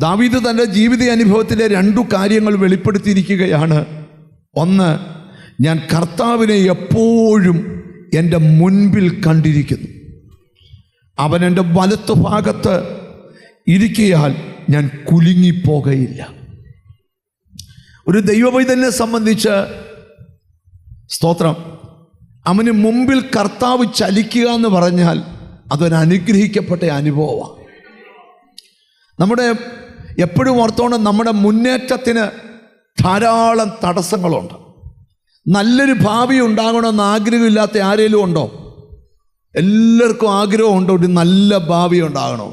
ദാവീദ് തൻ്റെ ജീവിത അനുഭവത്തിലെ 2 കാര്യങ്ങൾ വെളിപ്പെടുത്തിയിരിക്കുകയാണ്. ഒന്ന്, ഞാൻ കർത്താവിനെ എപ്പോഴും എൻ്റെ മുൻപിൽ കണ്ടിരിക്കുന്നു. അവൻ എൻ്റെ വലത്ത് ഭാഗത്ത് ഇരിക്കയാൽ ഞാൻ കുലുങ്ങിപ്പോകയില്ല. ഒരു ദൈവപൈതലിനെ സംബന്ധിച്ച് സ്തോത്രം, അവന് മുമ്പിൽ കർത്താവ് ചലിക്കുക എന്ന് പറഞ്ഞാൽ അതൊരു അനുഗ്രഹിക്കപ്പെട്ട അനുഭവമാണ്. നമ്മുടെ എപ്പോഴും ഓർത്തോണം, നമ്മുടെ മുന്നേറ്റത്തിന് ധാരാളം തടസ്സങ്ങളുണ്ട്. നല്ലൊരു ഭാവി ഉണ്ടാകണമെന്ന് ആഗ്രഹമില്ലാത്ത ആരെങ്കിലും ഉണ്ടോ? എല്ലാവർക്കും ആഗ്രഹമുണ്ടോ ഒരു നല്ല ഭാവി ഉണ്ടാകണോ?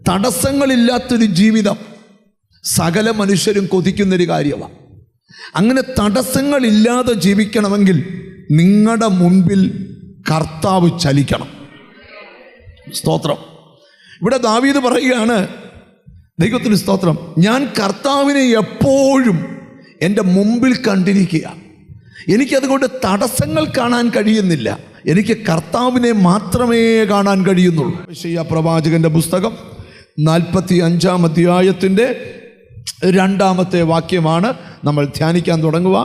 തടസ്സങ്ങളില്ലാത്തൊരു ജീവിതം സകല മനുഷ്യരും കൊതിക്കുന്നൊരു കാര്യമാണ്. അങ്ങനെ തടസ്സങ്ങളില്ലാതെ ജീവിക്കണമെങ്കിൽ നിങ്ങളുടെ മുൻപിൽ കർത്താവ് ചലിക്കണം. സ്തോത്രം. ഇവിടെ ദാവീദ് പറയുകയാണ്, ദൈവത്തിന് സ്തോത്രം, ഞാൻ കർത്താവിനെ എപ്പോഴും എൻ്റെ മുമ്പിൽ കണ്ടിരിക്കുക. എനിക്കതുകൊണ്ട് തടസ്സങ്ങൾ കാണാൻ കഴിയുന്നില്ല, എനിക്ക് കർത്താവിനെ മാത്രമേ കാണാൻ കഴിയുന്നുള്ളൂ. യെശയ്യാ പ്രവാചകന്റെ പുസ്തകം 45-ാം അധ്യായത്തിൻ്റെ 2-ാമത്തെ വാക്യമാണ് നമ്മൾ ധ്യാനിക്കാൻ തുടങ്ങുക.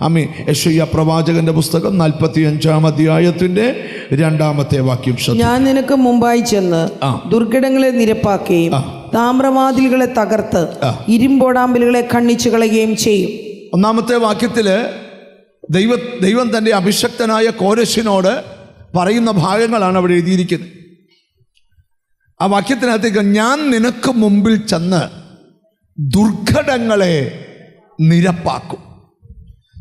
ആമേൻ. യെശയ്യാ പ്രവാചകന്റെ പുസ്തകം 45-ാം അധ്യായത്തിൻ്റെ 2-ാമത്തെ വാക്യം. ഞാൻ നിനക്ക് മുമ്പായി ചെന്ന് ദുർഘടങ്ങളെ നിരപ്പാക്കുകയും താമ്രവാതിലുകളെ തകർത്ത് ഇരുമ്പോടാമ്പലുകളെ ഖണ്ഡിച്ചു കളയുകയും ചെയ്യും. 1-ാമത്തെ വാക്യത്തില് ദൈവം തൻ്റെ അഭിഷക്തനായ കോരശിനോട് പറയുന്ന ഭാഗങ്ങളാണ് അവിടെ എഴുതിയിരിക്കുന്നത്. ആ വാക്യത്തിനകത്തേക്ക്, ഞാൻ നിനക്ക് മുമ്പിൽ ചെന്ന് ദുർഘടങ്ങളെ നിരപ്പാക്കും.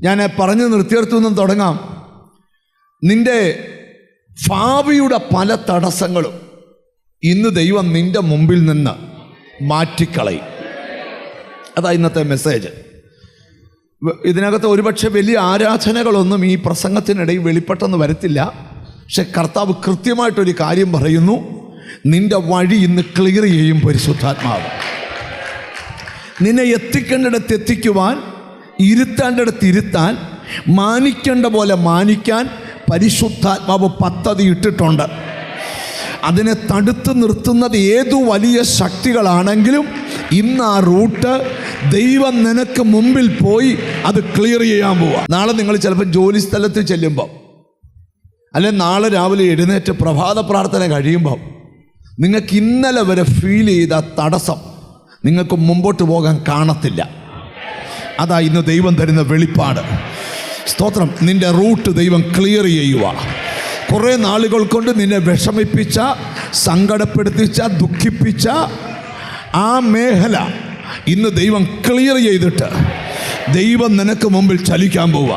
ഞാൻ പറഞ്ഞു നിർത്തിയെടുത്തുനിന്നും തുടങ്ങാം. നിന്റെ ഭാവിയുടെ പല തടസ്സങ്ങളും ഇന്ന് ദൈവം നിന്റെ മുമ്പിൽ നിന്ന് മാറ്റിക്കളയും. അതാ ഇന്നത്തെ മെസ്സേജ്. ഇതിനകത്ത് ഒരുപക്ഷെ വലിയ ആരാധനകളൊന്നും ഈ പ്രസംഗത്തിനിടയിൽ വെളിപ്പെട്ടെന്ന് വരത്തില്ല. പക്ഷെ കർത്താവ് കൃത്യമായിട്ടൊരു കാര്യം പറയുന്നു, നിന്റെ വഴി ഇന്ന് ക്ലിയർ ചെയ്യും പരിശുദ്ധാത്മാവ്. നിന്നെ എത്തിക്കേണ്ടിടത്ത് എത്തിക്കുവാൻ, ഇരുത്തേണ്ടിടത്ത് ഇരുത്താൻ, മാനിക്കേണ്ട പോലെ മാനിക്കാൻ പരിശുദ്ധാത്മാവ് പദ്ധതി ഇട്ടിട്ടുണ്ട്. അതിനെ തടുത്തു നിർത്തുന്നത് ഏതു വലിയ ശക്തികളാണെങ്കിലും ഇന്ന് ആ റൂട്ട് ദൈവം നിനക്ക് മുമ്പിൽ പോയി അത് ക്ലിയർ ചെയ്യാൻ പോവാ. നാളെ നിങ്ങൾ ചിലപ്പോൾ ജോലി സ്ഥലത്ത് ചെല്ലുമ്പം, അല്ലെ നാളെ രാവിലെ എഴുന്നേറ്റ് പ്രഭാത പ്രാർത്ഥന കഴിയുമ്പം നിങ്ങൾക്ക് ഇന്നലെ വരെ ഫീൽ ചെയ്ത തടസ്സം നിങ്ങൾക്ക് മുമ്പോട്ട് പോകാൻ കാണത്തില്ല. അതാ ഇന്ന് ദൈവം തരുന്ന വെളിപ്പാട്. സ്തോത്രം. നിന്റെ റൂട്ട് ദൈവം ക്ലിയർ ചെയ്യുക. കുറേ നാളുകൾ കൊണ്ട് നിന്നെ വിഷമിപ്പിച്ച, സങ്കടപ്പെടുത്തിച്ച, ദുഃഖിപ്പിച്ച ആ മേഖല ഇന്ന് ദൈവം ക്ലിയർ ചെയ്തിട്ട് ദൈവം നിനക്ക് മുമ്പിൽ ചലിക്കാൻ പോവുക.